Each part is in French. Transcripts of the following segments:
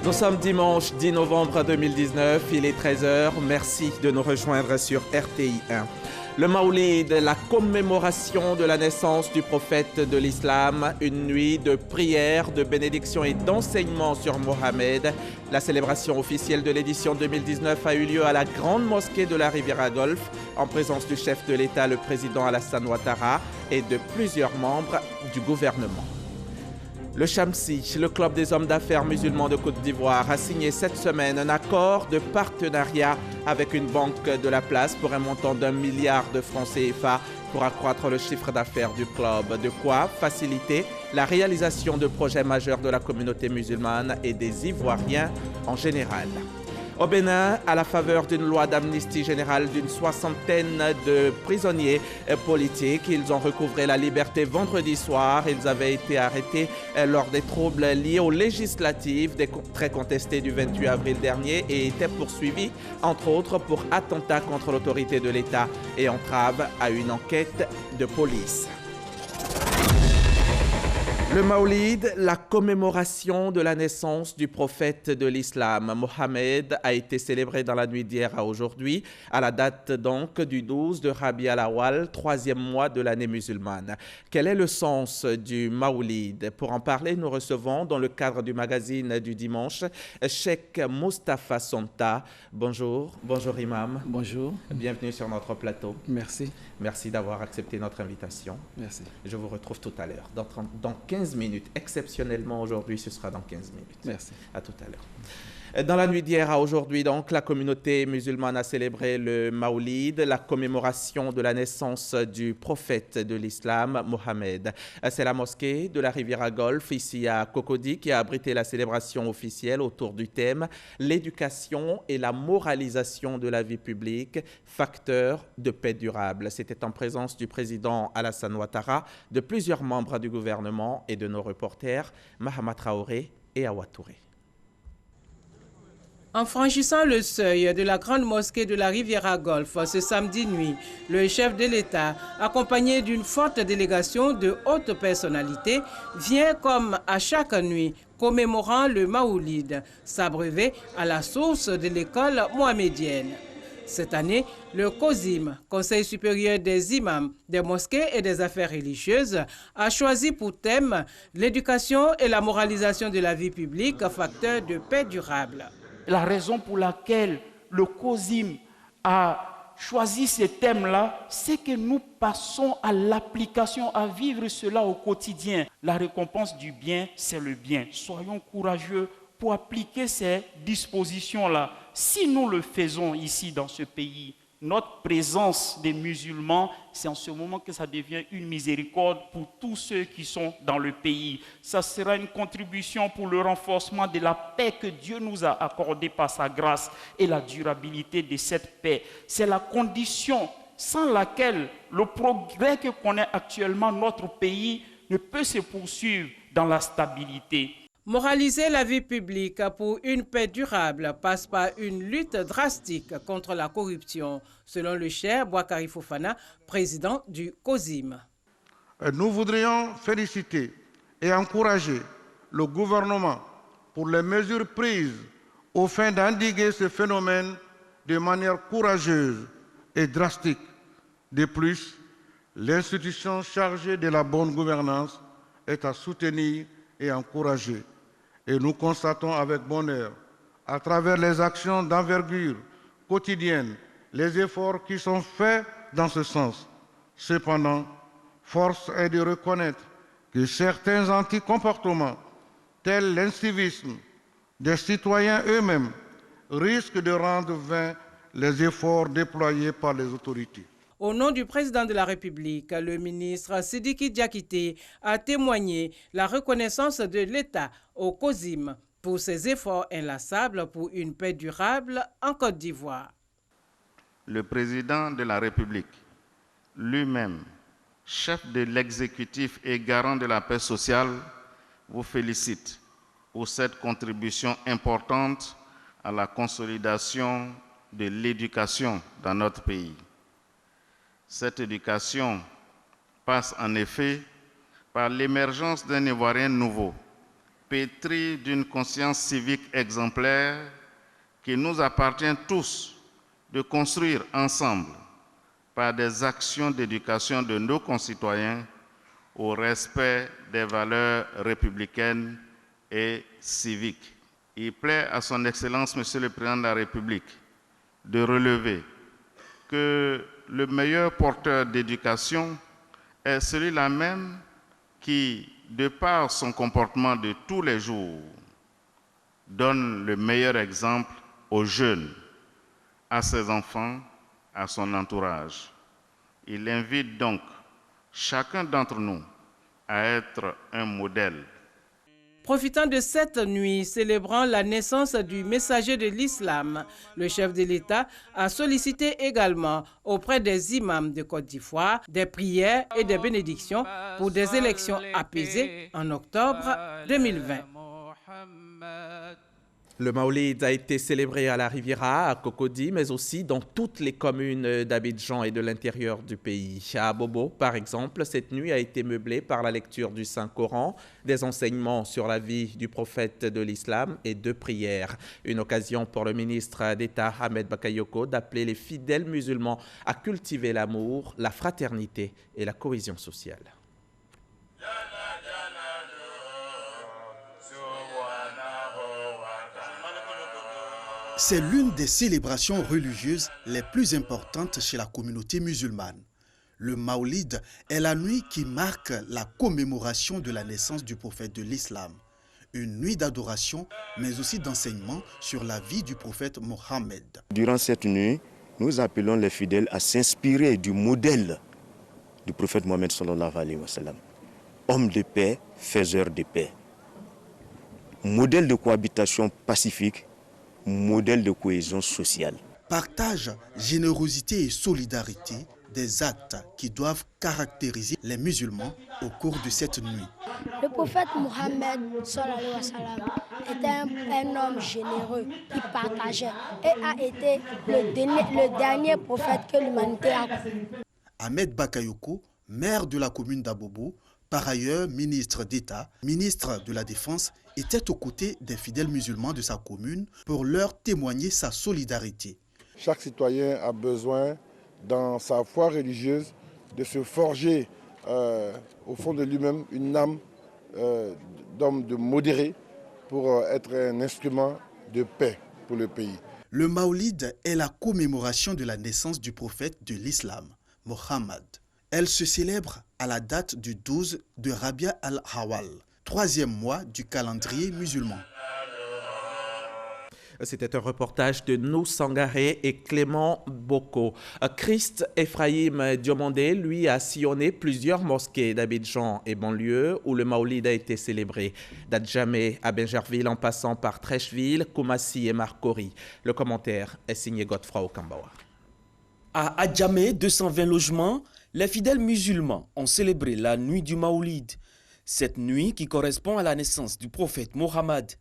Nous sommes dimanche 10 novembre 2019, il est 13 h. Merci de nous rejoindre sur RTI 1. Le Maoulid, la commémoration de la naissance du prophète de l'islam, une nuit de prière, de bénédiction et d'enseignement sur Mohammed. La célébration officielle de l'édition 2019 a eu lieu à la grande mosquée de la Riviera Golfe, en présence du chef de l'État, le président Alassane Ouattara, et de plusieurs membres du gouvernement. Le Shamsi, le club des hommes d'affaires musulmans de Côte d'Ivoire, a signé cette semaine un accord de partenariat avec une banque de la place pour un montant d'1 milliard de francs CFA pour accroître le chiffre d'affaires du club. De quoi faciliter la réalisation de projets majeurs de la communauté musulmane et des Ivoiriens en général. Au Bénin, à la faveur d'une loi d'amnistie générale d'une soixantaine de prisonniers politiques, ils ont recouvré la liberté vendredi soir. Ils avaient été arrêtés lors des troubles liés aux législatives très contestées du 28 avril dernier et étaient poursuivis, entre autres, pour attentat contre l'autorité de l'État et entrave à une enquête de police. Le Maoulid, la commémoration de la naissance du prophète de l'islam, Mohammed, a été célébré dans la nuit d'hier à aujourd'hui, à la date donc du 12 de Rabi al-Awwal, 3e mois de l'année musulmane. Quel est le sens du Maoulid? Pour en parler, nous recevons dans le cadre du magazine du dimanche, Cheikh Moustapha Sonta. Bonjour, bonjour Imam. Bonjour. Bienvenue sur notre plateau. Merci. Merci d'avoir accepté notre invitation. Merci. Je vous retrouve tout à l'heure, dans 15 minutes. Exceptionnellement aujourd'hui, ce sera dans 15 minutes. Merci. À tout à l'heure. Dans la nuit d'hier à aujourd'hui, donc, la communauté musulmane a célébré le Maoulid, la commémoration de la naissance du prophète de l'islam, Mohammed. C'est la mosquée de la Riviera Golfe, ici à Cocody, qui a abrité la célébration officielle autour du thème « L'éducation et la moralisation de la vie publique, facteur de paix durable ». C'était en présence du président Alassane Ouattara, de plusieurs membres du gouvernement et de nos reporters, Mahama Traoré et Awa Touré. En franchissant le seuil de la grande mosquée de la Riviera Golfe ce samedi nuit, le chef de l'État, accompagné d'une forte délégation de hautes personnalités, vient comme à chaque nuit commémorant le Maoulid, s'abreuver à la source de l'école mohamédienne. Cette année, le COSIM, Conseil supérieur des imams, des mosquées et des affaires religieuses, a choisi pour thème l'éducation et la moralisation de la vie publique, facteur de paix durable. La raison pour laquelle le COSIM a choisi ce thème-là, c'est que nous passons à l'application, à vivre cela au quotidien. La récompense du bien, c'est le bien. Soyons courageux pour appliquer ces dispositions-là. Si nous le faisons ici dans ce pays, notre présence des musulmans, c'est en ce moment que ça devient une miséricorde pour tous ceux qui sont dans le pays. Ça sera une contribution pour le renforcement de la paix que Dieu nous a accordée par sa grâce et la durabilité de cette paix. C'est la condition sans laquelle le progrès que connaît actuellement notre pays ne peut se poursuivre dans la stabilité. Moraliser la vie publique pour une paix durable passe par une lutte drastique contre la corruption, selon le cheikh Boakari Fofana, président du COSIM. Nous voudrions féliciter et encourager le gouvernement pour les mesures prises au fin d'endiguer ce phénomène de manière courageuse et drastique. De plus, l'institution chargée de la bonne gouvernance est à soutenir et encourager. Et nous constatons avec bonheur, à travers les actions d'envergure quotidiennes, les efforts qui sont faits dans ce sens. Cependant, force est de reconnaître que certains anti-comportements, tels l'incivisme des citoyens eux-mêmes, risquent de rendre vains les efforts déployés par les autorités. Au nom du président de la République, le ministre Sidiki Diakité a témoigné la reconnaissance de l'État au COSIM pour ses efforts inlassables pour une paix durable en Côte d'Ivoire. Le président de la République, lui-même, chef de l'exécutif et garant de la paix sociale, vous félicite pour cette contribution importante à la consolidation de l'éducation dans notre pays. Cette éducation passe en effet par l'émergence d'un Ivoirien nouveau, pétri d'une conscience civique exemplaire qu'il nous appartient tous de construire ensemble par des actions d'éducation de nos concitoyens au respect des valeurs républicaines et civiques. Il plaît à son Excellence, Monsieur le Président de la République, de relever que le meilleur porteur d'éducation est celui-là même qui, de par son comportement de tous les jours, donne le meilleur exemple aux jeunes, à ses enfants, à son entourage. Il invite donc chacun d'entre nous à être un modèle. Profitant de cette nuit célébrant la naissance du messager de l'islam, le chef de l'État a sollicité également auprès des imams de Côte d'Ivoire des prières et des bénédictions pour des élections apaisées en octobre 2020. Le Maoulid a été célébré à la Riviera, à Cocody, mais aussi dans toutes les communes d'Abidjan et de l'intérieur du pays. À Bobo, par exemple, cette nuit a été meublée par la lecture du Saint-Coran, des enseignements sur la vie du prophète de l'islam et deux prières. Une occasion pour le ministre d'État Ahmed Bakayoko d'appeler les fidèles musulmans à cultiver l'amour, la fraternité et la cohésion sociale. C'est l'une des célébrations religieuses les plus importantes chez la communauté musulmane. Le Maoulid est la nuit qui marque la commémoration de la naissance du prophète de l'islam. Une nuit d'adoration, mais aussi d'enseignement sur la vie du prophète Mohammed. Durant cette nuit, nous appelons les fidèles à s'inspirer du modèle du prophète Mohammed sallallahu alayhi wa sallam. Homme de paix, faiseur de paix. Modèle de cohabitation pacifique, modèle de cohésion sociale. Partage, générosité et solidarité, des actes qui doivent caractériser les musulmans au cours de cette nuit. Le prophète Mohammed était un homme généreux, il partageait et a été le dernier prophète que l'humanité a connu. Ahmed Bakayoko, maire de la commune d'Abobo, par ailleurs ministre d'État, ministre de la Défense, était aux côtés des fidèles musulmans de sa commune pour leur témoigner sa solidarité. Chaque citoyen a besoin, dans sa foi religieuse, de se forger au fond de lui-même une âme d'homme de modéré pour être un instrument de paix pour le pays. Le Maoulid est la commémoration de la naissance du prophète de l'islam, Mohammed. Elle se célèbre à la date du 12 de Rabia al-Hawal, 3e mois du calendrier musulman. C'était un reportage de Nou Sangaré et Clément Boko. Christ Ephraim Diomandé, lui, a sillonné plusieurs mosquées d'Abidjan et banlieue où le Maoulid a été célébré. D'Adjamé à Bingerville en passant par Trècheville, Koumassi et Marcory. Le commentaire est signé Godefroy Okambawa. À Adjamé, 220 logements, les fidèles musulmans ont célébré la nuit du Maoulid. Cette nuit qui correspond à la naissance du prophète Mohammed.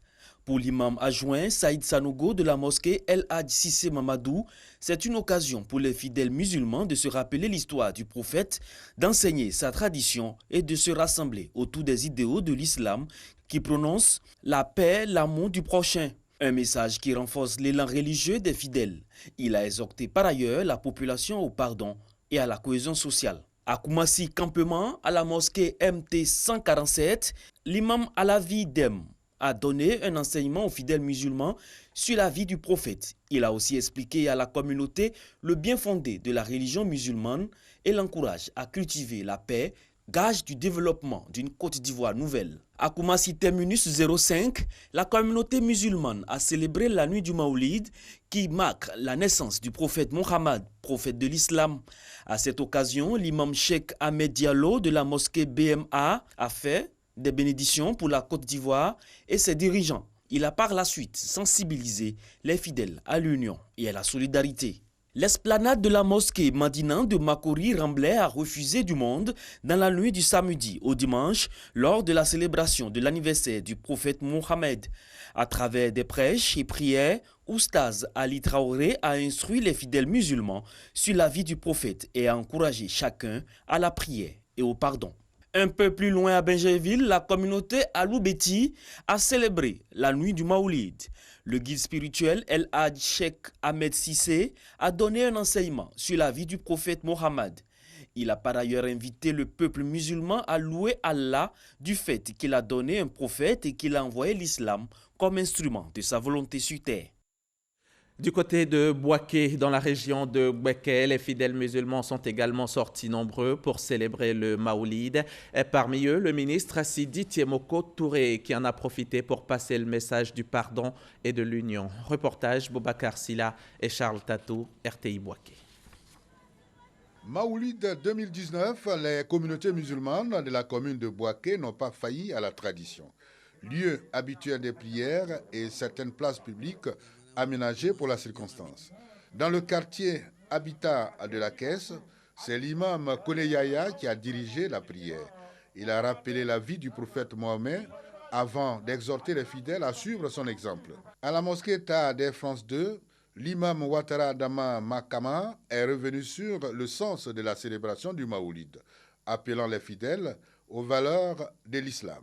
Pour l'imam adjoint Saïd Sanogo de la mosquée El Hadj Sissé Mamadou, c'est une occasion pour les fidèles musulmans de se rappeler l'histoire du prophète, d'enseigner sa tradition et de se rassembler autour des idéaux de l'islam qui prononcent la paix, l'amour du prochain. Un message qui renforce l'élan religieux des fidèles. Il a exhorté par ailleurs la population au pardon et à la cohésion sociale. À Koumassi Campement, à la mosquée MT 147, l'imam Alavi Dem a donné un enseignement aux fidèles musulmans sur la vie du prophète. Il a aussi expliqué à la communauté le bien fondé de la religion musulmane et l'encourage à cultiver la paix, gage du développement d'une Côte d'Ivoire nouvelle. À Koumassi Terminus 05, la communauté musulmane a célébré la nuit du Maoulid qui marque la naissance du prophète Mohammed, prophète de l'islam. À cette occasion, l'imam Cheikh Ahmed Diallo de la mosquée BMA a fait des bénédictions pour la Côte d'Ivoire et ses dirigeants. Il a par la suite sensibilisé les fidèles à l'union et à la solidarité. L'esplanade de la mosquée Madina de Makori Ramblay a refusé du monde dans la nuit du samedi au dimanche lors de la célébration de l'anniversaire du prophète Mohammed. À travers des prêches et prières, Oustaz Ali Traoré a instruit les fidèles musulmans sur la vie du prophète et a encouragé chacun à la prière et au pardon. Un peu plus loin à Benjerville, la communauté Aloubeti a célébré la nuit du Maoulid. Le guide spirituel El Hadj Cheikh Ahmed Sissé a donné un enseignement sur la vie du prophète Mohammed. Il a par ailleurs invité le peuple musulman à louer Allah du fait qu'il a donné un prophète et qu'il a envoyé l'islam comme instrument de sa volonté sur terre. Du côté de Bouaké, dans la région de Gbeke, les fidèles musulmans sont également sortis nombreux pour célébrer le Maoulid. Et parmi eux, le ministre Sidi Tiemoko Touré, qui en a profité pour passer le message du pardon et de l'union. Reportage Boubacar Silla et Charles Tatou, RTI Bouaké. Maoulid 2019, les communautés musulmanes de la commune de Bouaké n'ont pas failli à la tradition. Lieu habituel des prières et certaines places publiques aménagées pour la circonstance. Dans le quartier Habitat de la Caisse, c'est l'imam Kone Yahya qui a dirigé la prière. Il a rappelé la vie du prophète Mohammed avant d'exhorter les fidèles à suivre son exemple. À la mosquée Taha d'Air France 2, l'imam Ouattara Dama Makama est revenu sur le sens de la célébration du Maoulid, appelant les fidèles aux valeurs de l'islam.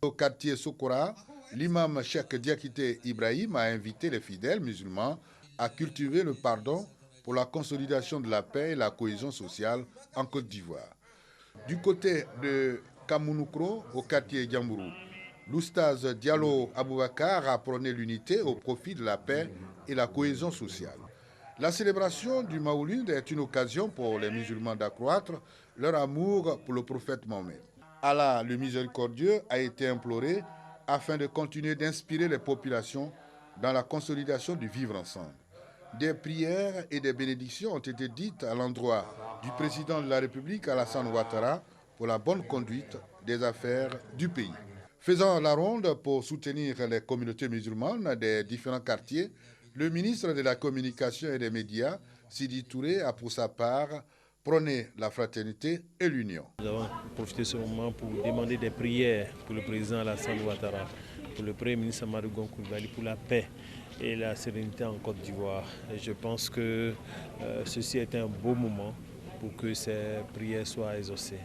Au quartier Sokora, l'imam Cheikh Diakité Ibrahim a invité les fidèles musulmans à cultiver le pardon pour la consolidation de la paix et la cohésion sociale en Côte d'Ivoire. Du côté de Kamounokro, au quartier Djambourou, l'oustaz Diallo Aboubakar a prôné l'unité au profit de la paix et la cohésion sociale. La célébration du Maoulid est une occasion pour les musulmans d'accroître leur amour pour le prophète Mohammed. Allah le miséricordieux a été imploré afin de continuer d'inspirer les populations dans la consolidation du vivre ensemble. Des prières et des bénédictions ont été dites à l'endroit du président de la République, Alassane Ouattara, pour la bonne conduite des affaires du pays. Faisant la ronde pour soutenir les communautés musulmanes des différents quartiers, le ministre de la Communication et des Médias, Sidi Touré, a pour sa part prôné la fraternité et l'union. Nous avons profité de ce moment pour demander des prières pour le président Alassane Ouattara, pour le Premier ministre Amadou Gon Coulibaly, pour la paix et la sérénité en Côte d'Ivoire. Et je pense que ceci est un beau moment pour que ces prières soient exaucées.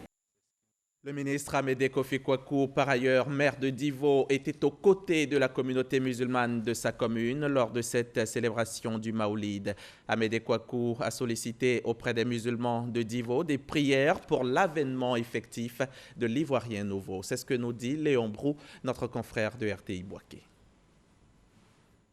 Le ministre Amédée Kofi Kwaku, par ailleurs maire de Divo, était aux côtés de la communauté musulmane de sa commune lors de cette célébration du Maoulid. Amédée Kwaku a sollicité auprès des musulmans de Divo des prières pour l'avènement effectif de l'Ivoirien nouveau. C'est ce que nous dit Léon Brou, notre confrère de RTI Bouaké.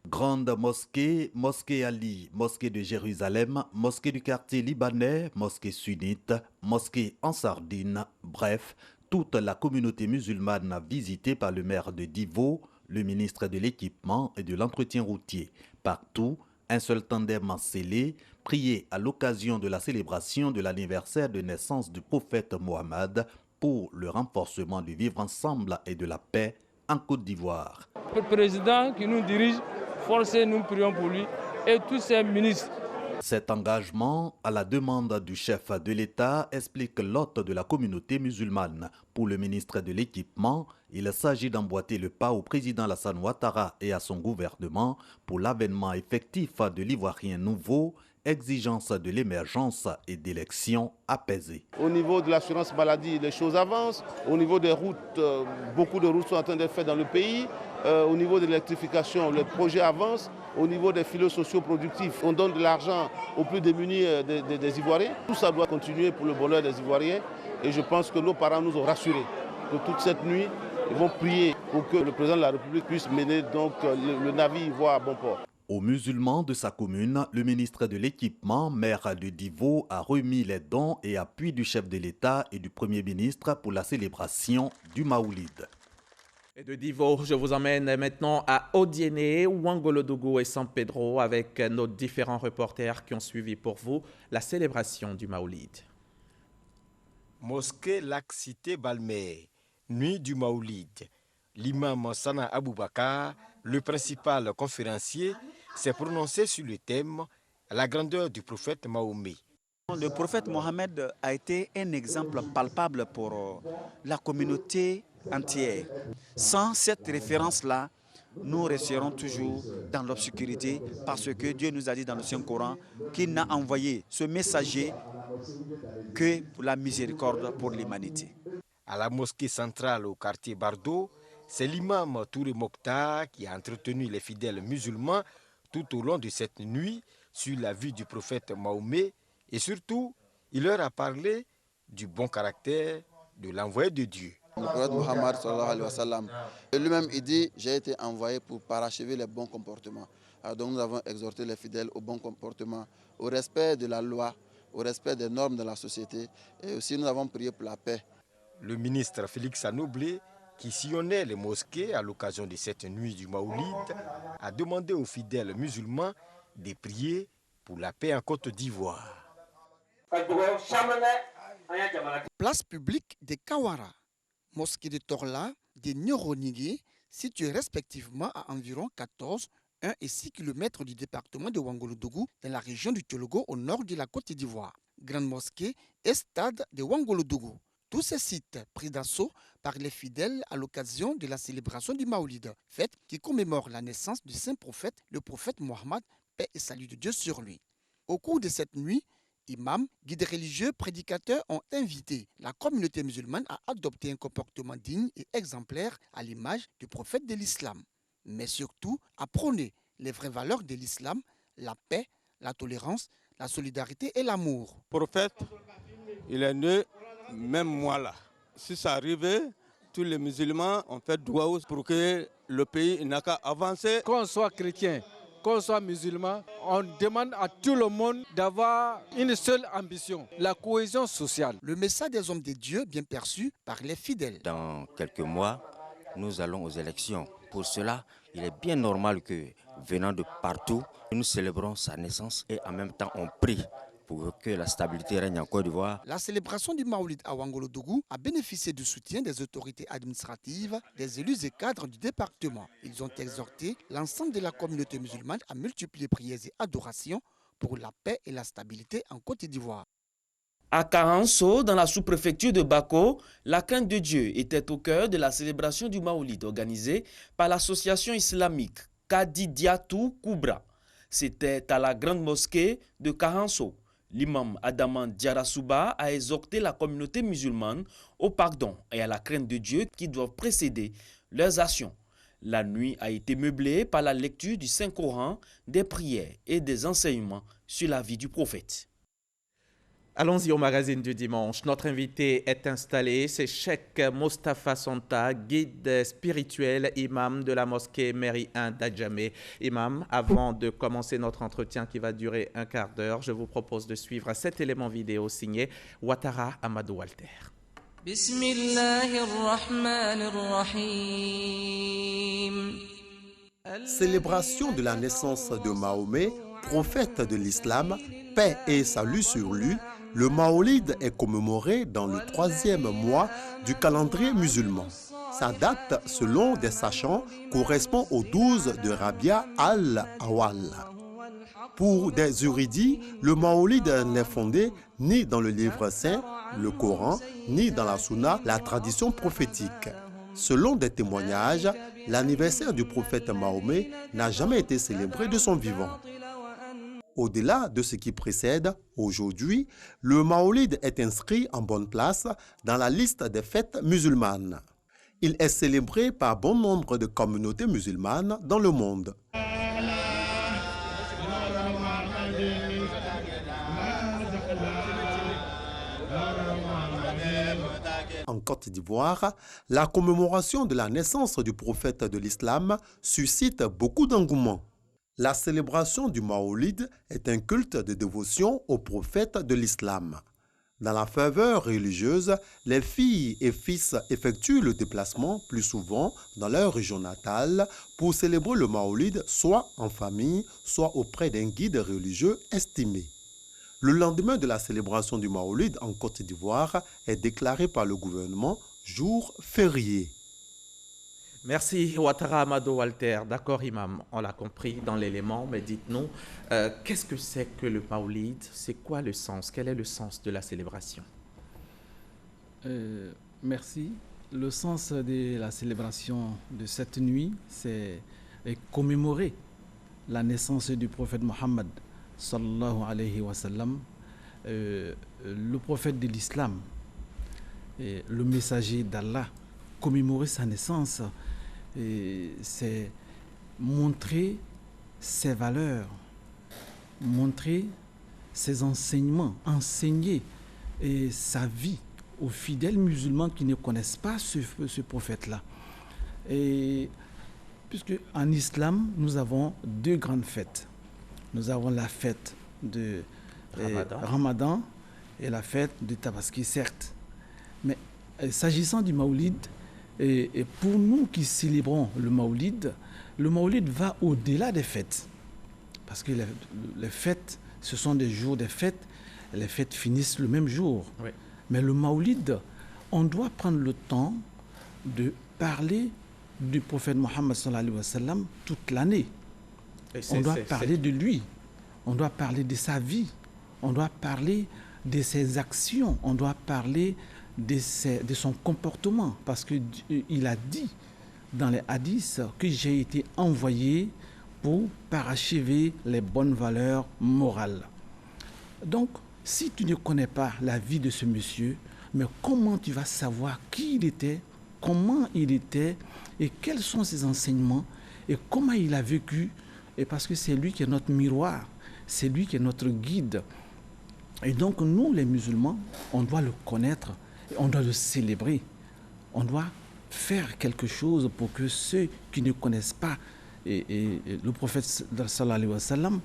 Grande mosquée, mosquée Ali, mosquée de Jérusalem, mosquée du quartier libanais, mosquée sunnite, mosquée en Sardine, bref, toute la communauté musulmane visitée par le maire de Divo, le ministre de l'équipement et de l'entretien routier. Partout, un seul tandem scellé, prié à l'occasion de la célébration de l'anniversaire de naissance du prophète Mohammed pour le renforcement du vivre ensemble et de la paix en Côte d'Ivoire. Le président qui nous dirige, forcez, nous prions pour lui et tous ses ministres. Cet engagement, à la demande du chef de l'État, explique l'hôte de la communauté musulmane. Pour le ministre de l'Équipement, il s'agit d'emboîter le pas au président Alassane Ouattara et à son gouvernement pour l'avènement effectif de l'Ivoirien nouveau, exigence de l'émergence et d'élections apaisées. Au niveau de l'assurance maladie, les choses avancent. Au niveau des routes, beaucoup de routes sont en train d'être faites dans le pays. Au niveau de l'électrification, les projets avancent. Au niveau des filets sociaux productifs, on donne de l'argent aux plus démunis des Ivoiriens. Tout ça doit continuer pour le bonheur des Ivoiriens. Et je pense que nos parents nous ont rassurés que toute cette nuit, ils vont prier pour que le président de la République puisse mener donc le navire ivoire à bon port. Aux musulmans de sa commune, le ministre de l'Équipement, maire de Divo, a remis les dons et appuis du chef de l'État et du Premier ministre pour la célébration du Maoulid. Et de Divo, je vous emmène maintenant à Odiéné, Ouangolodougou et San Pedro avec nos différents reporters qui ont suivi pour vous la célébration du Maoulid. Mosquée Lac-Cité Balmé, nuit du Maoulid. L'imam Sana Aboubakar, le principal conférencier, s'est prononcé sur le thème « La grandeur du prophète Mahomet ». Le prophète Mohammed a été un exemple palpable pour la communauté entière. Sans cette référence-là, nous resterons toujours dans l'obscurité parce que Dieu nous a dit dans le Saint-Coran qu'il n'a envoyé ce messager que pour la miséricorde pour l'humanité. À la mosquée centrale au quartier Bardo, c'est l'imam Touré Mokhtar qui a entretenu les fidèles musulmans tout au long de cette nuit sur la vie du prophète Mahomet et surtout, il leur a parlé du bon caractère de l'envoyé de Dieu. Le prophète Mohammed sallallahu alayhi wa sallam, lui-même il dit « J'ai été envoyé pour parachever les bons comportements ». Alors donc nous avons exhorté les fidèles au bon comportement, au respect de la loi, au respect des normes de la société et aussi nous avons prié pour la paix. Le ministre Félix Anoublé, qui sillonnait les mosquées à l'occasion de cette nuit du Maoulid, a demandé aux fidèles musulmans de prier pour la paix en Côte d'Ivoire. Place publique de Kawara, mosquée de Torla, de Nyoronigé, située respectivement à environ 14, 1 et 6 km du département de Ouangolodougou, dans la région du Tiologo, au nord de la Côte d'Ivoire. Grande mosquée et stade de Ouangolodougou. Tous ces sites pris d'assaut par les fidèles à l'occasion de la célébration du Maoulid, fête qui commémore la naissance du saint prophète, le prophète Mohammed, paix et salut de Dieu sur lui. Au cours de cette nuit, imams, guides religieux, prédicateurs ont invité la communauté musulmane à adopter un comportement digne et exemplaire à l'image du prophète de l'islam, mais surtout à prôner les vraies valeurs de l'islam, la paix, la tolérance, la solidarité et l'amour. Prophète, il est né même moi là. Si ça arrivait, tous les musulmans ont fait doua pour que le pays n'a qu'à avancer. Qu'on soit chrétien, qu'on soit musulman, on demande à tout le monde d'avoir une seule ambition, la cohésion sociale. Le message des hommes de Dieu bien perçu par les fidèles. Dans quelques mois, nous allons aux élections. Pour cela, il est bien normal que, venant de partout, nous célébrons sa naissance et en même temps on prie pour que la stabilité règne en Côte d'Ivoire. La célébration du Maoulid à Ouangolodougou a bénéficié du soutien des autorités administratives, des élus et cadres du département. Ils ont exhorté l'ensemble de la communauté musulmane à multiplier prières et adorations pour la paix et la stabilité en Côte d'Ivoire. À Karanso, dans la sous-préfecture de Bako, la crainte de Dieu était au cœur de la célébration du Maoulid organisée par l'association islamique Kadidiatou Koubra. C'était à la grande mosquée de Karanso. L'imam Adaman Diarasouba a exhorté la communauté musulmane au pardon et à la crainte de Dieu qui doivent précéder leurs actions. La nuit a été meublée par la lecture du Saint-Coran, des prières et des enseignements sur la vie du prophète. Allons-y au magazine du dimanche. Notre invité est installé, c'est Cheikh Mostafa Santa, guide spirituel, imam de la mosquée Mairie 1 d'Adjamé. Imam, avant de commencer notre entretien qui va durer un quart d'heure, je vous propose de suivre cet élément vidéo signé Ouattara Amadou Walter. Célébration de la naissance de Mahomet, prophète de l'islam, paix et salut sur lui. Le Maoulid est commémoré dans le 3e mois du calendrier musulman. Sa date, selon des sachants, correspond au 12 de Rabia al-Awwal. Pour des érudits, le Maoulid n'est fondé ni dans le livre saint, le Coran, ni dans la Sunna, la tradition prophétique. Selon des témoignages, l'anniversaire du prophète Mahomet n'a jamais été célébré de son vivant. Au-delà de ce qui précède, aujourd'hui, le Maoulid est inscrit en bonne place dans la liste des fêtes musulmanes. Il est célébré par bon nombre de communautés musulmanes dans le monde. En Côte d'Ivoire, la commémoration de la naissance du prophète de l'islam suscite beaucoup d'engouement. La célébration du Maoulid est un culte de dévotion au prophète de l'islam. Dans la ferveur religieuse, les filles et fils effectuent le déplacement plus souvent dans leur région natale pour célébrer le Maoulid soit en famille, soit auprès d'un guide religieux estimé. Le lendemain de la célébration du Maoulid en Côte d'Ivoire est déclaré par le gouvernement jour férié. Merci Ouattara Amadou Walter. D'accord imam, on l'a compris dans l'élément, mais dites-nous, qu'est-ce que c'est que le Maoulid? C'est quoi le sens? Quel est le sens de la célébration? Merci. Le sens de la célébration de cette nuit, c'est commémorer la naissance du prophète Mohammed sallallahu alayhi wa sallam, le prophète de l'islam. le messager d'Allah, commémorer sa naissance, c'est montrer ses valeurs, montrer ses enseignements, enseigner sa vie aux fidèles musulmans qui ne connaissent pas ce prophète-là. Et puisque en islam, nous avons deux grandes fêtes. Nous avons la fête de Ramadan et la fête de Tabaski, certes. Mais s'agissant du Maoulid, et pour nous qui célébrons le Maoulid va au-delà des fêtes. Parce que les fêtes, ce sont des jours des fêtes, les fêtes finissent le même jour. Oui. Mais le Maoulid, on doit prendre le temps de parler du prophète Mohammed sallallahu alayhi wa sallam toute l'année. On doit parler de lui, on doit parler de sa vie, on doit parler de ses actions, on doit parler de son comportement, parce qu'il a dit dans les hadiths que j'ai été envoyé pour parachever les bonnes valeurs morales. Donc, si tu ne connais pas la vie de ce monsieur, mais comment tu vas savoir qui il était, comment il était, et quels sont ses enseignements, et comment il a vécu, et parce que c'est lui qui est notre miroir, c'est lui qui est notre guide. Et donc, nous, les musulmans, on doit le connaître, on doit le célébrer, on doit faire quelque chose pour que ceux qui ne connaissent pas le prophète sallallahu alayhi wa sallam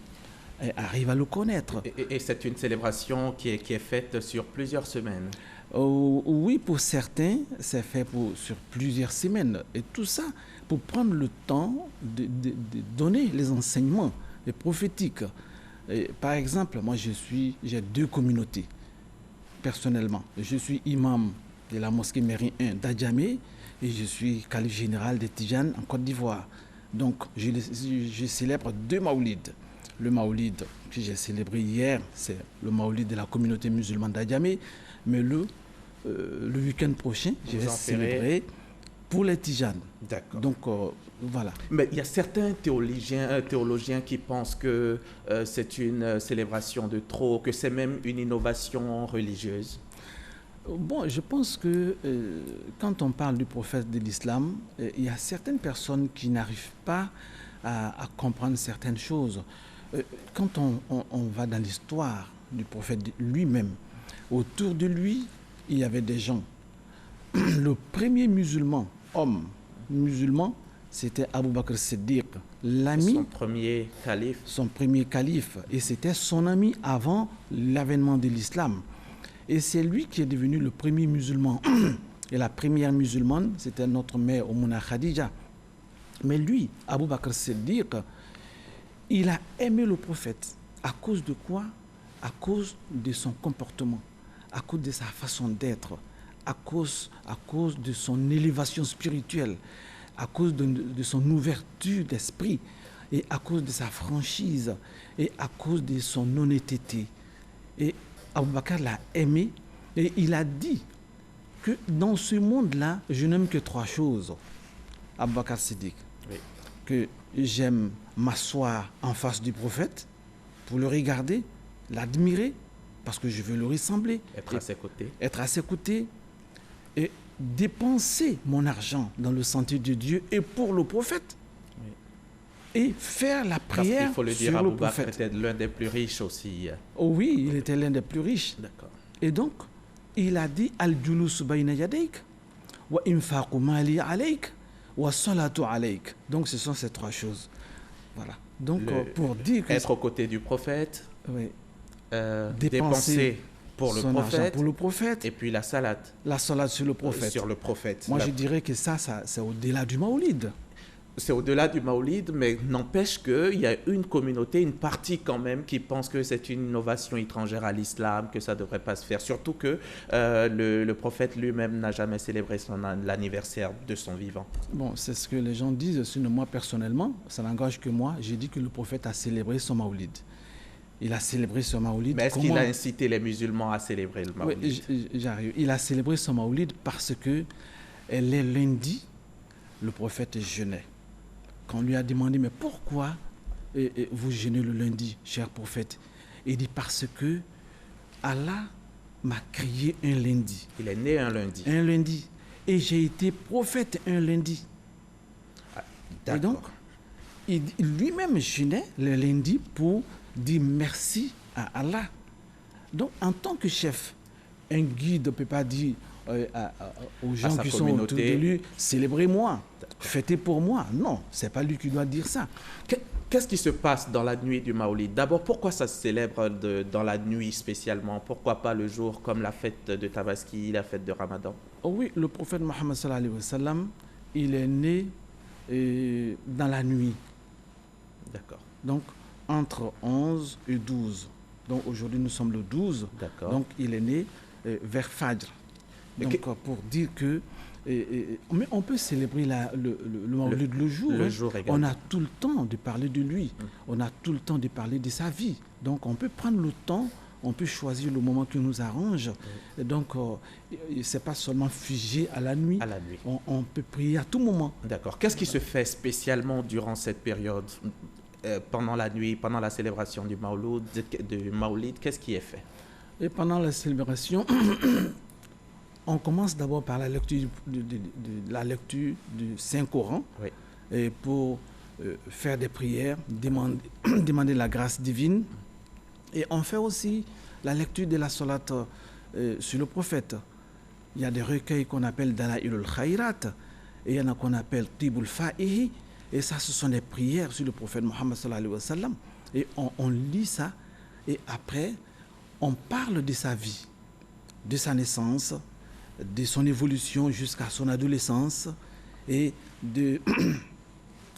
arrivent à le connaître. Et c'est une célébration qui est faite sur plusieurs semaines. Oui, pour certains, c'est fait sur plusieurs semaines. Et tout ça pour prendre le temps de donner les enseignements prophétiques. Et par exemple, moi j'ai deux communautés, personnellement. Je suis imam de la mosquée Méri 1 d'Adjamé et je suis calife général de Tidiane en Côte d'Ivoire. Donc je célèbre deux maoulides. Le maoulid que j'ai célébré hier, c'est le maoulid de la communauté musulmane d'Adjamé. Mais le week-end prochain, je vais célébrer pour les Tijanes. D'accord. Donc, voilà. Mais il y a certains théologiens qui pensent que c'est une célébration de trop, que c'est même une innovation religieuse. Bon, je pense que quand on parle du prophète de l'islam, il y a certaines personnes qui n'arrivent pas à comprendre certaines choses. Quand on va dans l'histoire du prophète lui-même, autour de lui, il y avait des gens. Le premier homme musulman, c'était Abu Bakr Siddiq, l'ami. Son premier calife. Et c'était son ami avant l'avènement de l'islam. Et c'est lui qui est devenu le premier musulman. Et la première musulmane, c'était notre mère Oumouna Khadija. Mais lui, Abu Bakr Siddiq, il a aimé le prophète. À cause de quoi? À cause de son comportement, à cause de sa façon d'être, à cause de son élévation spirituelle, à cause de son ouverture d'esprit, et à cause de sa franchise, et à cause de son honnêteté. Et Abu Bakr l'a aimé, et il a dit que dans ce monde-là, je n'aime que trois choses. Abu Bakr Siddiq. Oui. Que j'aime m'asseoir en face du prophète pour le regarder, l'admirer, parce que je veux le ressembler. Être à ses côtés. Être à ses côtés et dépenser mon argent dans le sentier de Dieu et pour le prophète. Oui. Et faire la prière. Parce qu'il faut le dire, Abu Bakr était l'un des plus riches aussi. Oh oui, il était l'un des plus riches. D'accord. Et donc, il a dit Al-Julus bayna yadayk wa infaqu mali alayk wa salatu alayk. Donc, ce sont ces trois choses. Voilà. Donc, pour dire que être aux côtés du prophète, oui. Dépenser pour le prophète, et puis la salade. La salade sur le prophète. Sur le prophète. Moi, je dirais que ça c'est au-delà du maoulid. C'est au-delà du maoulid, mais n'empêche qu'il y a une communauté, une partie quand même, qui pense que c'est une innovation étrangère à l'islam, que ça ne devrait pas se faire. Surtout que le prophète lui-même n'a jamais célébré l'anniversaire de son vivant. Bon, c'est ce que les gens disent. Sinon, moi, personnellement, ça n'engage que moi. J'ai dit que le prophète a célébré son maoulid. Il a célébré son maoulid. Mais est-ce qu'il a incité les musulmans à célébrer le maoulid? Oui, j'arrive. Il a célébré son maoulid parce que les lundis, le prophète jeûnait. Quand on lui a demandé, mais pourquoi vous jeûnez le lundi, cher prophète? Il dit parce que Allah m'a créé un lundi. Il est né un lundi. Un lundi. Et j'ai été prophète un lundi. Ah, et donc, lui-même jeûnait le lundi pour dire merci à Allah. Donc, en tant que chef, un guide ne peut pas dire aux gens qui sont autour de lui, célébrez-moi, fêtez pour moi. Non, ce n'est pas lui qui doit dire ça. Qu'est-ce qui se passe dans la nuit du Maoulid? D'abord, pourquoi ça se célèbre dans la nuit spécialement? Pourquoi pas le jour comme la fête de Tabaski, la fête de Ramadan? Oh oui, le prophète Mohammed sallallahu alayhi wa sallam, il est né dans la nuit. D'accord. Donc, entre 11 et 12. Donc, aujourd'hui, nous sommes le 12. D'accord. Donc, il est né vers Fajr. Donc, pour dire que... mais on peut célébrer le jour. Le jour également. On a tout le temps de parler de lui. On a tout le temps de parler de sa vie. Donc, on peut prendre le temps, on peut choisir le moment qui nous arrange. Donc, ce n'est pas seulement figé à la nuit. À la nuit. On peut prier à tout moment. D'accord. Qu'est-ce qui se fait spécialement durant cette période, pendant la nuit, pendant la célébration du Maoulid, qu'est-ce qui est fait? Et pendant la célébration... On commence d'abord par la lecture du Saint-Coran, oui, et pour faire des prières, demander la grâce divine. Et on fait aussi la lecture de la sourate sur le prophète. Il y a des recueils qu'on appelle Dalailul Khairat, et il y en a qu'on appelle Tibul Fa'ihi, et ça, ce sont des prières sur le prophète Mohammed sallallahu alayhi wa sallam. Et on lit ça, et après, on parle de sa vie, de sa naissance, de son évolution jusqu'à son adolescence et de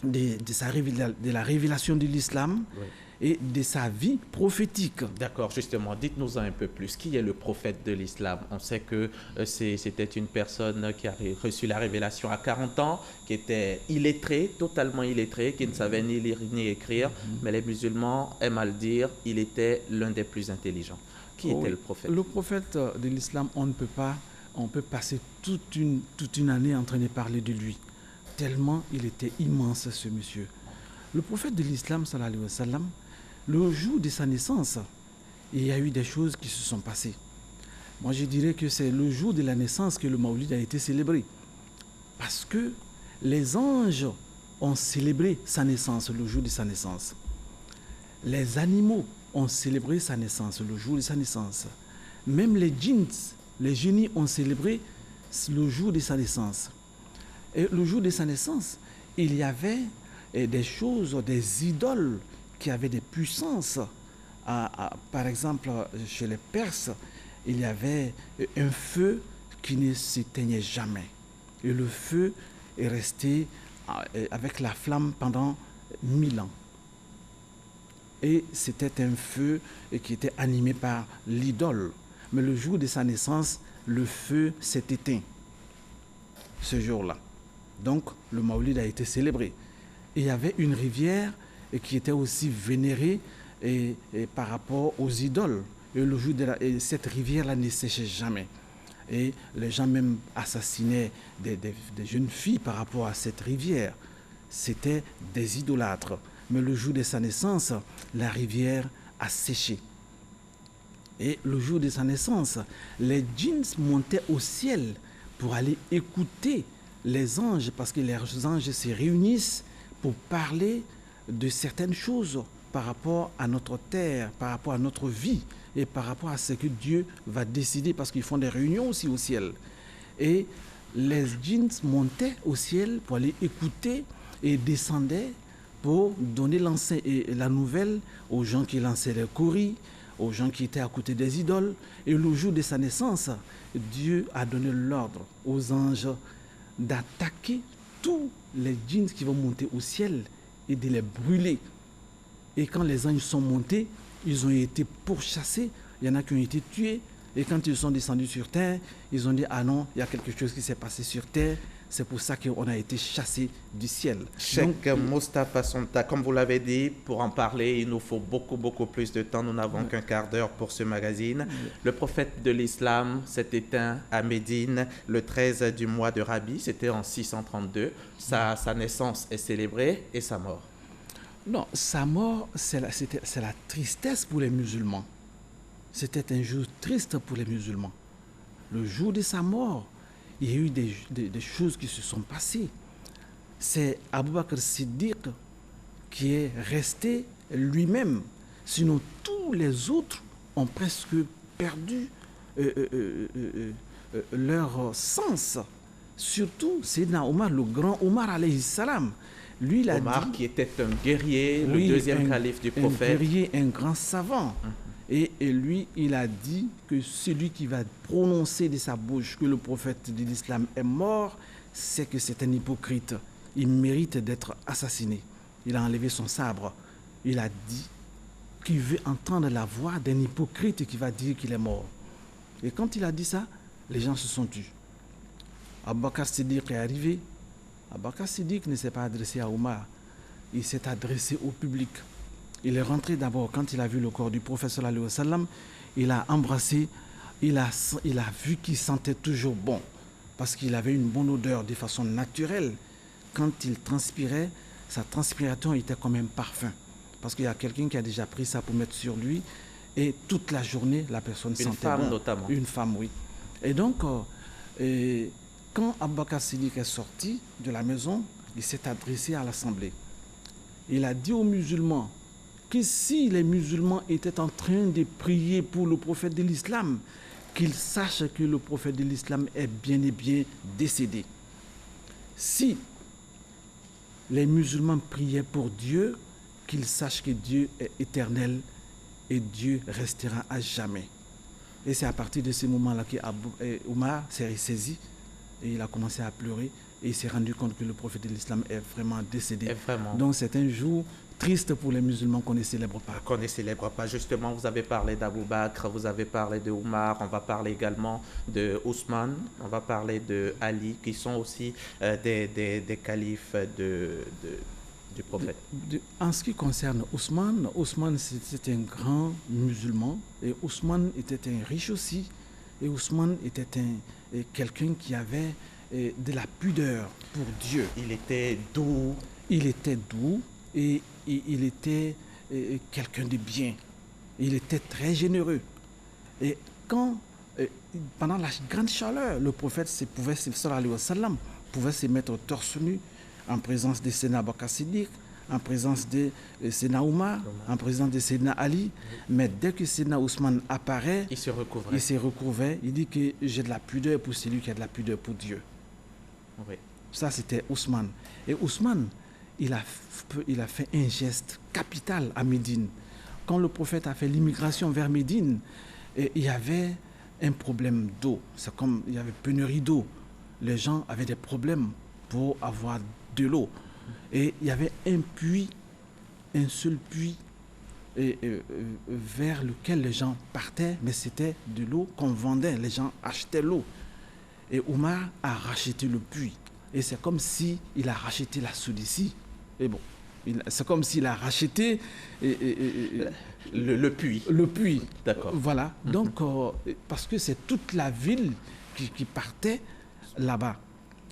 la révélation de l'islam, oui, et de sa vie prophétique. D'accord, justement, dites-nous un peu plus. Qui est le prophète de l'islam? On sait que c'était une personne qui a reçu la révélation à 40 ans, qui était illettré, totalement illettré, qui ne savait ni lire ni écrire, mais les musulmans aiment à le dire, il était l'un des plus intelligents. Qui était le prophète? Le prophète de l'islam, on peut passer toute une année en train de parler de lui, tellement il était immense, ce monsieur. Le prophète de l'islam, sallallahu alayhi wa sallam, le jour de sa naissance, il y a eu des choses qui se sont passées. Moi, je dirais que c'est le jour de la naissance que le Maoulid a été célébré. Parce que les anges ont célébré sa naissance, le jour de sa naissance. Les animaux ont célébré sa naissance, le jour de sa naissance. Même les djinns, les génies ont célébré le jour de sa naissance. Et le jour de sa naissance, il y avait des choses, des idoles qui avaient des puissances. Par exemple, chez les Perses, il y avait un feu qui ne s'éteignait jamais. Et le feu est resté avec la flamme pendant 1000 ans. Et c'était un feu qui était animé par l'idole. Mais le jour de sa naissance, le feu s'est éteint ce jour-là. Donc, le Maoulid a été célébré. Et il y avait une rivière qui était aussi vénérée par rapport aux idoles. Et le jour et cette rivière-là ne séchait jamais. Et les gens même assassinaient des jeunes filles par rapport à cette rivière. C'était des idolâtres. Mais le jour de sa naissance, la rivière a séché. Et le jour de sa naissance, les djinns montaient au ciel pour aller écouter les anges, parce que les anges se réunissent pour parler de certaines choses par rapport à notre terre, par rapport à notre vie et par rapport à ce que Dieu va décider, parce qu'ils font des réunions aussi au ciel. Et les djinns montaient au ciel pour aller écouter et descendaient pour donner la nouvelle aux gens qui lançaient les courriers, aux gens qui étaient à côté des idoles. Et le jour de sa naissance, Dieu a donné l'ordre aux anges d'attaquer tous les djinns qui vont monter au ciel et de les brûler. Et quand les anges sont montés, ils ont été pourchassés, il y en a qui ont été tués. Et quand ils sont descendus sur terre, ils ont dit, ah non, il y a quelque chose qui s'est passé sur terre. C'est pour ça qu'on a été chassés du ciel. Cheikh Moustapha Sonta, comme vous l'avez dit, pour en parler, il nous faut beaucoup plus de temps. Nous n'avons qu'un quart d'heure pour ce magazine. Le prophète de l'islam s'est éteint à Médine le 13 du mois de Rabi. C'était en 632. Sa naissance est célébrée et sa mort. Non, sa mort, c'est la tristesse pour les musulmans. c'était un jour triste pour les musulmans. Le jour de sa mort, il y a eu des choses qui se sont passées. C'est Abu Bakr Siddiq qui est resté lui-même. Sinon, tous les autres ont presque perdu leur sens. Surtout, Sayyidina Omar, le grand Omar alayhi salam. Lui, il a Omar dit, qui était un guerrier, oui, le deuxième calife du prophète. Un guerrier, un grand savant. Et lui, il a dit que celui qui va prononcer de sa bouche que le prophète de l'islam est mort, c'est que c'est un hypocrite. Il mérite d'être assassiné. Il a enlevé son sabre. Il a dit qu'il veut entendre la voix d'un hypocrite qui va dire qu'il est mort. Et quand il a dit ça, les gens se sont tus. Abu Bakr Siddiq est arrivé. Abu Bakr Siddiq ne s'est pas adressé à Omar. Il s'est adressé au public. Il est rentré d'abord, quand il a vu le corps du prophète sallallahu alayhi wa sallam, il a embrassé, il a vu qu'il sentait toujours bon, parce qu'il avait une bonne odeur de façon naturelle. Quand il transpirait, sa transpiration était comme un parfum, parce qu'il y a quelqu'un qui a déjà pris ça pour mettre sur lui, et toute la journée, la personne sentait bon. Une femme notamment. Une femme, oui. Et donc, quand Abu Bakr Siddiq est sorti de la maison, il s'est adressé à l'Assemblée. Il a dit aux musulmans que si les musulmans étaient en train de prier pour le prophète de l'islam, qu'ils sachent que le prophète de l'islam est bien et bien décédé. Si les musulmans priaient pour Dieu, qu'ils sachent que Dieu est éternel et Dieu restera à jamais. Et c'est à partir de ce moment-là qu'Omar s'est ressaisi et il a commencé à pleurer et il s'est rendu compte que le prophète de l'islam est vraiment décédé. Donc c'est un jour triste pour les musulmans qu'on ne célèbre pas. Qu'on ne célèbre pas. Justement, vous avez parlé d'Abou Bakr, vous avez parlé de Omar, on va parler également de Ousmane, on va parler de Ali, qui sont aussi des califes du prophète. En ce qui concerne Ousmane c'était un grand musulman et Ousmane était un riche aussi. Et Ousmane était quelqu'un qui avait de la pudeur pour Dieu. Il était doux. Il était doux et il était quelqu'un de bien. Il était très généreux. Et quand, pendant la grande chaleur, le prophète sallallahu alayhi wa sallam, pouvait se mettre torse nu en présence de Sayyidina Abu Bakr Siddiq, en présence de Sayyidina Omar, en présence de Sayyidina Ali. Mais dès que Sayyidina Ousmane apparaît, il se recouvrait. Il dit que j'ai de la pudeur pour celui qui a de la pudeur pour Dieu. Oui. Ça, c'était Ousmane. Et Ousmane, il a fait un geste capital à Médine. Quand le prophète a fait l'immigration vers Médine, il y avait un problème d'eau. C'est comme il y avait pénurie d'eau. Les gens avaient des problèmes pour avoir de l'eau. Et il y avait un puits, un seul puits vers lequel les gens partaient, mais c'était de l'eau qu'on vendait. Les gens achetaient l'eau. Et Omar a racheté le puits. Et c'est comme s'il a racheté la Soudissi. Et bon, c'est comme s'il a racheté le puits. Le puits. D'accord. Voilà. Donc, parce que c'est toute la ville qui partait là-bas.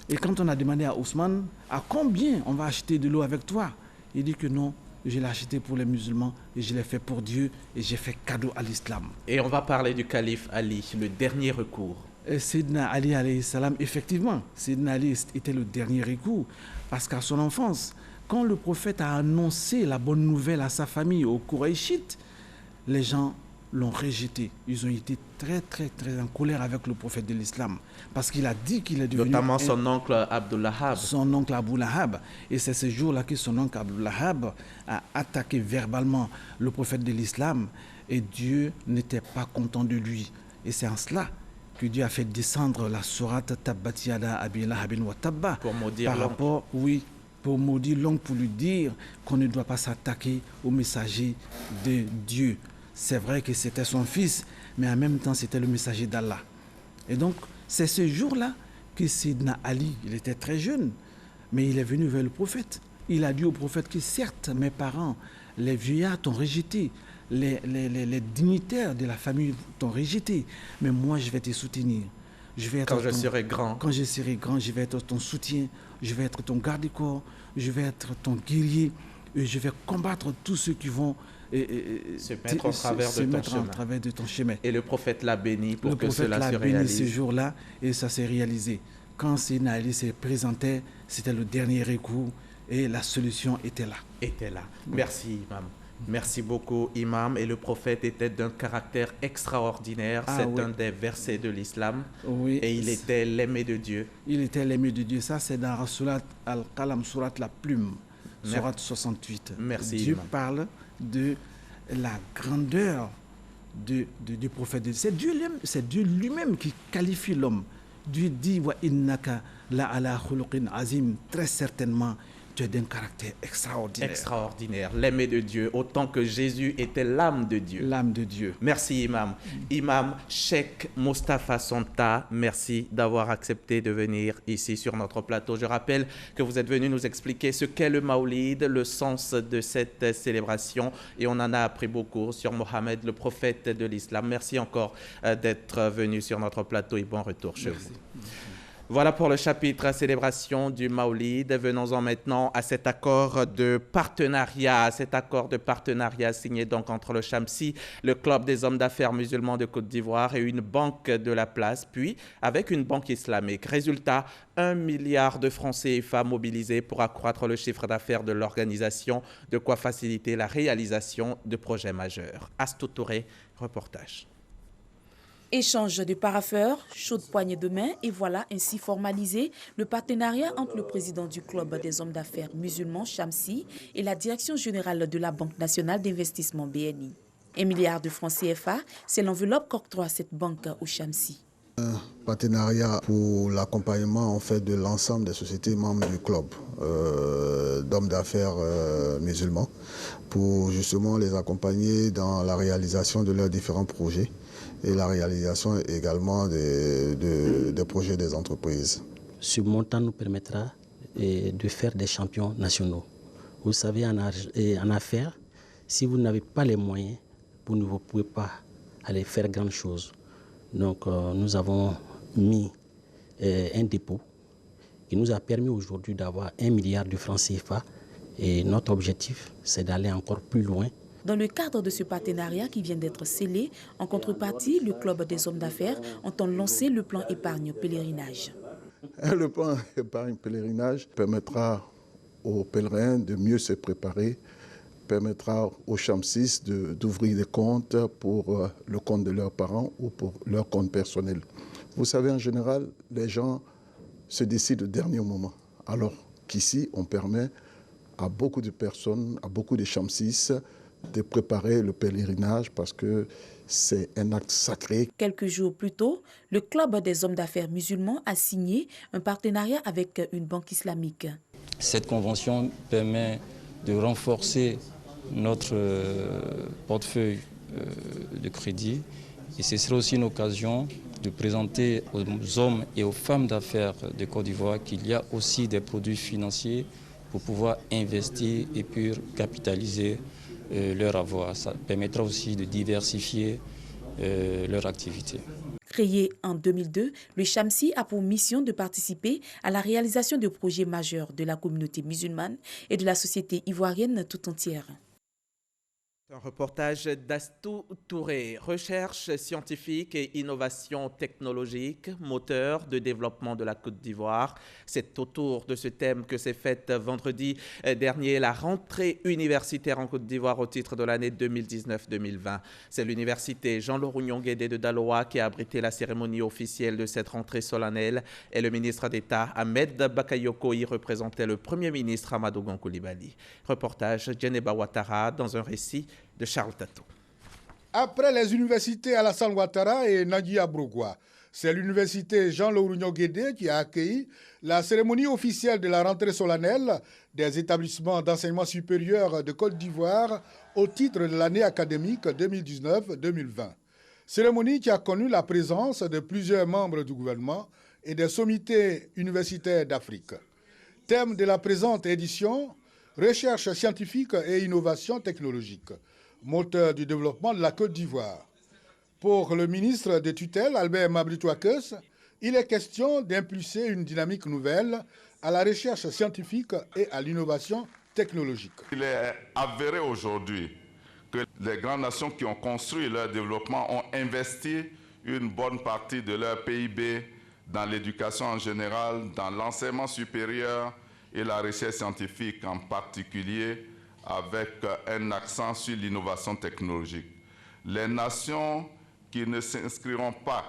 Et quand on a demandé à Ousmane, à combien on va acheter de l'eau avec toi? Il dit que non, je l'ai acheté pour les musulmans et je l'ai fait pour Dieu et j'ai fait cadeau à l'islam. Et on va parler du calife Ali, le dernier recours. Sayyidina Ali alayhi salam, effectivement, Sayyidina Ali était le dernier recours parce qu'à son enfance, quand le prophète a annoncé la bonne nouvelle à sa famille, aux Kouraïchites, les gens l'ont rejeté. Ils ont été très, très, très en colère avec le prophète de l'islam parce qu'il a dit qu'il est devenu... Notamment son oncle Abdul Lahab. Son oncle Abou Lahab. Et c'est ce jour-là que son oncle Abou Lahab a attaqué verbalement le prophète de l'islam et Dieu n'était pas content de lui. Et c'est en cela que Dieu a fait descendre la sourate Tabbat Yada Abi Lahabin wa Tabba. Pour maudire par rapport, oui, pour maudire l'oncle, pour lui dire qu'on ne doit pas s'attaquer au messager de Dieu. C'est vrai que c'était son fils, mais en même temps, c'était le messager d'Allah. Et donc, c'est ce jour-là que Sayyidina Ali, il était très jeune, mais il est venu vers le prophète. Il a dit au prophète que certes, mes parents, les vieillards t'ont rejeté, les dignitaires de la famille t'ont rejeté, mais moi, je vais te soutenir. Quand je serai grand. Quand je serai grand, je vais être ton soutien, je vais être ton garde-corps, je vais être ton guerrier, et je vais combattre tous ceux qui vont se mettre en travers de ton chemin. Et le prophète l'a béni pour que cela se réalise. Le prophète l'a béni ce jour-là et ça s'est réalisé. Quand Sénat Ali s'est présenté, c'était le dernier recours et la solution était là. Merci, Imam. Merci beaucoup, Imam. Et le prophète était d'un caractère extraordinaire. C'est un des versets de l'islam. Oui. Et il était l'aimé de Dieu. Il était l'aimé de Dieu. Ça, c'est dans Surat Al-Qalam, Surat la plume, Surat 68. Merci, Dieu Imam. parle de la grandeur du prophète. C'est Dieu lui-même qui qualifie l'homme. Dieu dit wa innaka la ala khuluqin azim, très certainement tu es d'un caractère extraordinaire. L'aimé de Dieu, autant que Jésus était l'âme de Dieu. L'âme de Dieu. Merci, Imam. Imam Cheikh Moustapha Sonta, merci d'avoir accepté de venir ici sur notre plateau. Je rappelle que vous êtes venu nous expliquer ce qu'est le Maoulid, le sens de cette célébration, et on en a appris beaucoup sur Mohammed, le prophète de l'islam. Merci encore d'être venu sur notre plateau et bon retour chez vous. Voilà pour le chapitre célébration du Maoulid. Venons-en maintenant à cet accord de partenariat. Signé donc entre le Shamsi, le club des hommes d'affaires musulmans de Côte d'Ivoire et une banque de la place, puis avec une banque islamique. Résultat, 1 milliard de francs CFA mobilisés pour accroître le chiffre d'affaires de l'organisation, de quoi faciliter la réalisation de projets majeurs. Astou Touré, reportage. Échange de parapheurs, chaude poignée de main et voilà ainsi formalisé le partenariat entre le président du club des hommes d'affaires musulmans Shamsi et la direction générale de la Banque nationale d'investissement BNI. 1 milliard de francs CFA, c'est l'enveloppe qu'octroie cette banque au Shamsi. Un partenariat pour l'accompagnement en fait de l'ensemble des sociétés membres du club d'hommes d'affaires musulmans pour justement les accompagner dans la réalisation de leurs différents projets et la réalisation également des projets des entreprises. Ce montant nous permettra de faire des champions nationaux. Vous savez, en affaires, si vous n'avez pas les moyens, vous ne pouvez pas aller faire grand chose. Donc nous avons mis un dépôt qui nous a permis aujourd'hui d'avoir 1 milliard de francs CFA et notre objectif, c'est d'aller encore plus loin. Dans le cadre de ce partenariat qui vient d'être scellé, en contrepartie, le club des hommes d'affaires entend lancer le plan épargne pèlerinage. Le plan épargne pèlerinage permettra aux pèlerins de mieux se préparer, permettra aux Shamsis d'ouvrir des comptes pour le compte de leurs parents ou pour leur compte personnel. Vous savez, en général, les gens se décident au dernier moment, alors qu'ici, on permet à beaucoup de personnes, à beaucoup de Shamsis, de préparer le pèlerinage parce que c'est un acte sacré. Quelques jours plus tôt, le club des hommes d'affaires musulmans a signé un partenariat avec une banque islamique. Cette convention permet de renforcer notre portefeuille de crédit et ce sera aussi une occasion de présenter aux hommes et aux femmes d'affaires de Côte d'Ivoire qu'il y a aussi des produits financiers pour pouvoir investir et puis capitaliser leur avoir. Ça permettra aussi de diversifier leur activité. Créé en 2002, le Shamsi a pour mission de participer à la réalisation de projets majeurs de la communauté musulmane et de la société ivoirienne tout entière. Un reportage d'Astou Touré. Recherche scientifique et innovation technologique, moteur de développement de la Côte d'Ivoire. C'est autour de ce thème que s'est faite vendredi dernier la rentrée universitaire en Côte d'Ivoire au titre de l'année 2019-2020. C'est l'université Jean-Laurent Guédé de Daloa qui a abrité la cérémonie officielle de cette rentrée solennelle et le ministre d'État Ahmed Bakayoko y représentait le Premier ministre Amadou Gon Coulibaly. Reportage Djeneba Ouattara dans un récit de Charles Tato. Après les universités Alassane Ouattara et Nadia Brogua, c'est l'université Jean-Laurent Guédé qui a accueilli la cérémonie officielle de la rentrée solennelle des établissements d'enseignement supérieur de Côte d'Ivoire au titre de l'année académique 2019-2020. Cérémonie qui a connu la présence de plusieurs membres du gouvernement et des sommités universitaires d'Afrique. Thème de la présente édition, recherche scientifique et innovation technologique, moteur du développement de la Côte d'Ivoire. Pour le ministre de tutelle, Albert Mablitouakes, il est question d'impulser une dynamique nouvelle à la recherche scientifique et à l'innovation technologique. Il est avéré aujourd'hui que les grandes nations qui ont construit leur développement ont investi une bonne partie de leur PIB dans l'éducation en général, dans l'enseignement supérieur et la recherche scientifique en particulier, avec un accent sur l'innovation technologique. Les nations qui ne s'inscriront pas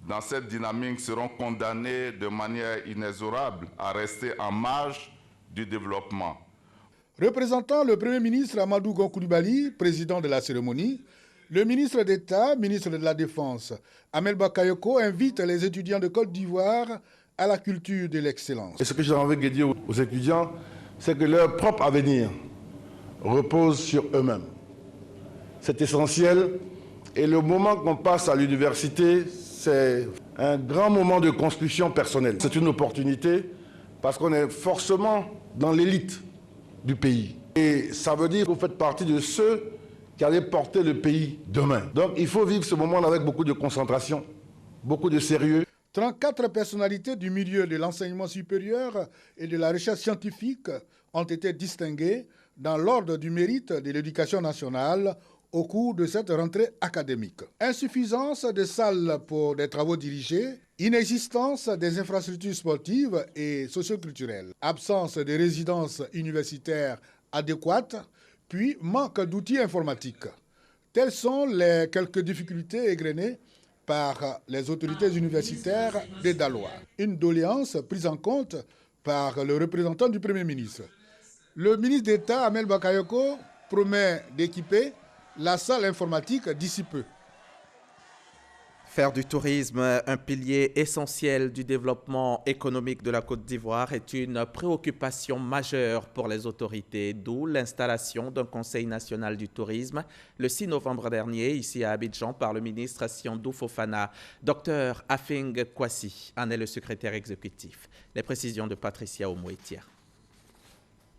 dans cette dynamique seront condamnées de manière inexorable à rester en marge du développement. Représentant le Premier ministre Amadou Gon Coulibaly, président de la cérémonie, le ministre d'État, ministre de la Défense, Amel Bakayoko, invite les étudiants de Côte d'Ivoire à la culture de l'excellence. Et ce que j'ai envie de dire aux étudiants, c'est que leur propre avenir repose sur eux-mêmes. C'est essentiel. Et le moment qu'on passe à l'université, c'est un grand moment de construction personnelle. C'est une opportunité parce qu'on est forcément dans l'élite du pays. Et ça veut dire que vous faites partie de ceux qui allaient porter le pays demain. Donc il faut vivre ce moment-là avec beaucoup de concentration, beaucoup de sérieux. 34 personnalités du milieu de l'enseignement supérieur et de la recherche scientifique ont été distinguées dans l'ordre du mérite de l'éducation nationale au cours de cette rentrée académique. Insuffisance des salles pour des travaux dirigés, inexistence des infrastructures sportives et socioculturelles, absence de résidences universitaires adéquates, puis manque d'outils informatiques. Telles sont les quelques difficultés égrenées par les autorités universitaires des Dalois. Une doléance prise en compte par le représentant du Premier ministre. Le ministre d'État, Amel Bakayoko, promet d'équiper la salle informatique d'ici peu. Faire du tourisme un pilier essentiel du développement économique de la Côte d'Ivoire est une préoccupation majeure pour les autorités, d'où l'installation d'un Conseil national du tourisme le 6 novembre dernier, ici à Abidjan, par le ministre Siandou Fofana. Dr Afing Kwasi en est le secrétaire exécutif. Les précisions de Patricia Omoetia.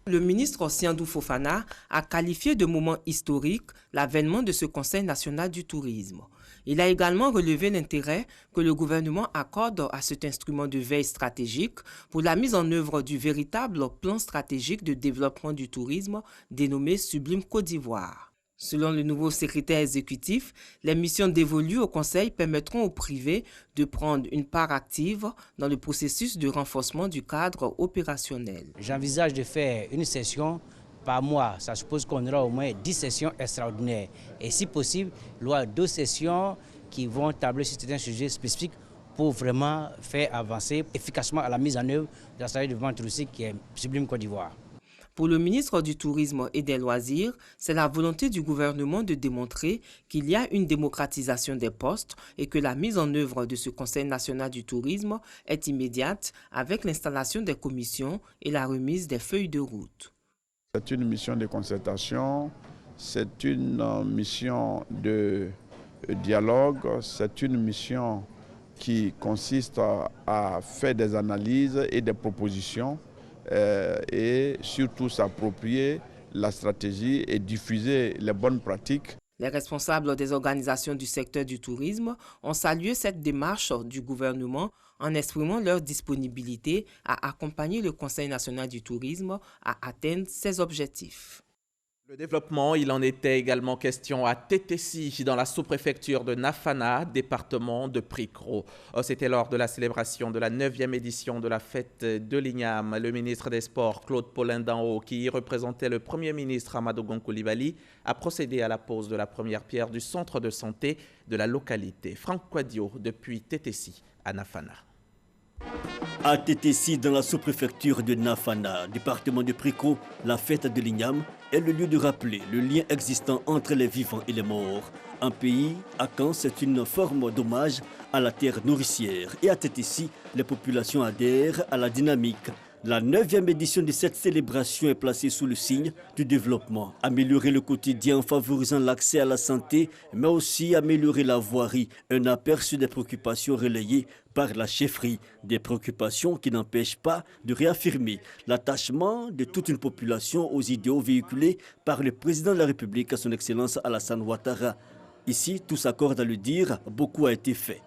Le ministre Siandou Fofana a qualifié de moment historique l'avènement de ce Conseil national du tourisme. Il a également relevé l'intérêt que le gouvernement accorde à cet instrument de veille stratégique pour la mise en œuvre du véritable plan stratégique de développement du tourisme dénommé Sublime Côte d'Ivoire. Selon le nouveau secrétaire exécutif, les missions dévolues au Conseil permettront au privé de prendre une part active dans le processus de renforcement du cadre opérationnel. J'envisage de faire une session par mois. Ça suppose qu'on aura au moins 10 sessions extraordinaires. Et si possible, il y aura 2 sessions qui vont tabler sur certains sujets spécifiques pour vraiment faire avancer efficacement à la mise en œuvre de la stratégie de développement touristique qui est Sublime Côte d'Ivoire. Pour le ministre du Tourisme et des Loisirs, c'est la volonté du gouvernement de démontrer qu'il y a une démocratisation des postes et que la mise en œuvre de ce Conseil national du tourisme est immédiate avec l'installation des commissions et la remise des feuilles de route. C'est une mission de concertation, c'est une mission de dialogue, c'est une mission qui consiste à faire des analyses et des propositions et surtout s'approprier la stratégie et diffuser les bonnes pratiques. Les responsables des organisations du secteur du tourisme ont salué cette démarche du gouvernement en exprimant leur disponibilité à accompagner le Conseil national du tourisme à atteindre ses objectifs. Le développement, il en était également question à Tétessi, dans la sous-préfecture de Nafana, département de Prikro. C'était lors de la célébration de la 9e édition de la fête de l'Igname. Le ministre des Sports, Claude Paulin d'Anhaut, qui représentait le Premier ministre Amadou Gon Coulibaly, a procédé à la pose de la première pierre du centre de santé de la localité. Franck Quadio, depuis Tétessi, à Nafana. À Tétessi, dans la sous-préfecture de Nafana, département de Prikro, la fête de l'Igname est le lieu de rappeler le lien existant entre les vivants et les morts. Un pays, à Caen, c'est une forme d'hommage à la terre nourricière. Et à Tétessi, les populations adhèrent à la dynamique. La 9e édition de cette célébration est placée sous le signe du développement. Améliorer le quotidien en favorisant l'accès à la santé, mais aussi améliorer la voirie. Un aperçu des préoccupations relayées par la chefferie. Des préoccupations qui n'empêchent pas de réaffirmer l'attachement de toute une population aux idéaux véhiculés par le président de la République, son Excellence Alassane Ouattara. Ici, tous s'accordent à le dire, beaucoup a été fait.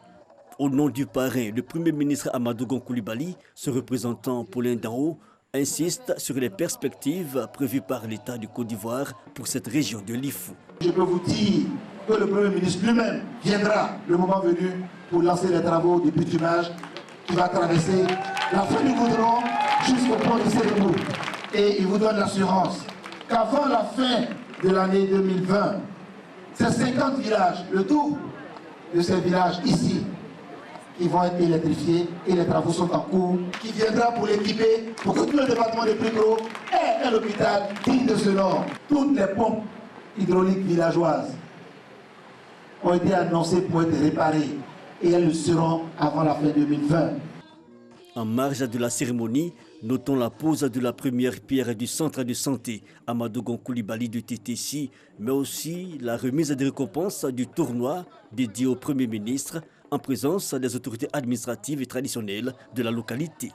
Au nom du parrain, le Premier ministre Amadou Gon Coulibaly, son représentant Paulin d'Anhaut, insiste sur les perspectives prévues par l'État du Côte d'Ivoire pour cette région de l'Ifou. Je peux vous dire que le Premier ministre lui-même viendra le moment venu pour lancer les travaux de bitumage qui va traverser la fin du goudron jusqu'au pont de Sérémou. Et il vous donne l'assurance qu'avant la fin de l'année 2020, ces 50 villages, le tout de ces villages ici, qui vont être électrifiés et les travaux sont en cours, qui viendra pour l'équiper, pour que tout le département de Pricro ait un hôpital digne de ce nom. Toutes les pompes hydrauliques villageoises ont été annoncées pour être réparées et elles le seront avant la fin 2020. En marge de la cérémonie, notons la pose de la première pierre du centre de santé Amadogon Coulibaly de Tétési, mais aussi la remise des récompenses du tournoi dédié au Premier ministre en présence des autorités administratives et traditionnelles de la localité.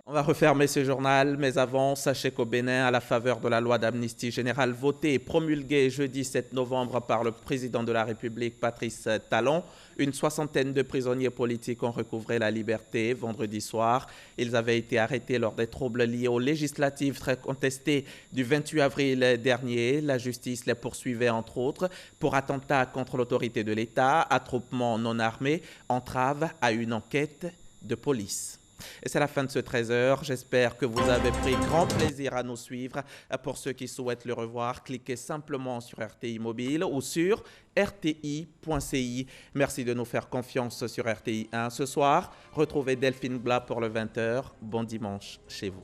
On va refermer ce journal, mais avant, sachez qu'au Bénin, à la faveur de la loi d'amnistie générale votée et promulguée jeudi 7 novembre par le président de la République, Patrice Talon, une soixantaine de prisonniers politiques ont recouvré la liberté vendredi soir. Ils avaient été arrêtés lors des troubles liés aux législatives très contestées du 28 avril dernier. La justice les poursuivait entre autres pour attentat contre l'autorité de l'État, attroupement non armé, entrave à une enquête de police. Et c'est la fin de ce 13h. J'espère que vous avez pris grand plaisir à nous suivre. Pour ceux qui souhaitent le revoir, cliquez simplement sur RTI Mobile ou sur rti.ci. Merci de nous faire confiance sur RTI 1. Ce soir, retrouvez Delphine Blas pour le 20h. Bon dimanche chez vous.